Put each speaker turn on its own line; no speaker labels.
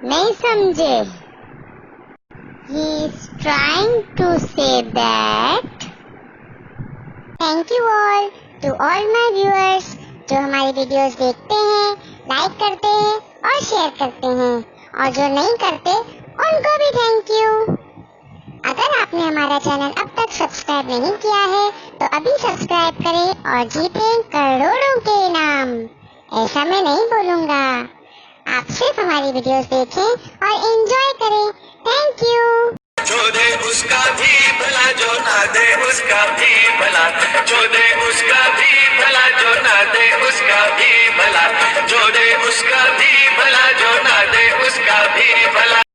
नहीं समझे? He is trying to say that thank you all my viewers जो हमारी वीडियोस देखते हैं, लाइक करते हैं और शेयर करते हैं, और जो नहीं करते उनको भी थैंक यू। अगर आपने हमारा चैनल अब तक सब्सक्राइब नहीं किया है तो अभी सब्सक्राइब करें और जीतें करोड़ों के इनाम। ऐसा मैं नहीं बोलूँगा, आप सिर्फ हमारी वीडियोस देखें और एंजॉय करें। Thank you.
जो दे उसका भी भला, जो ना दे उसका भी भला, जो दे उसका भी भला, जो ना दे उसका भी भला, जो दे उसका भी भला, जो ना दे उसका भी भला।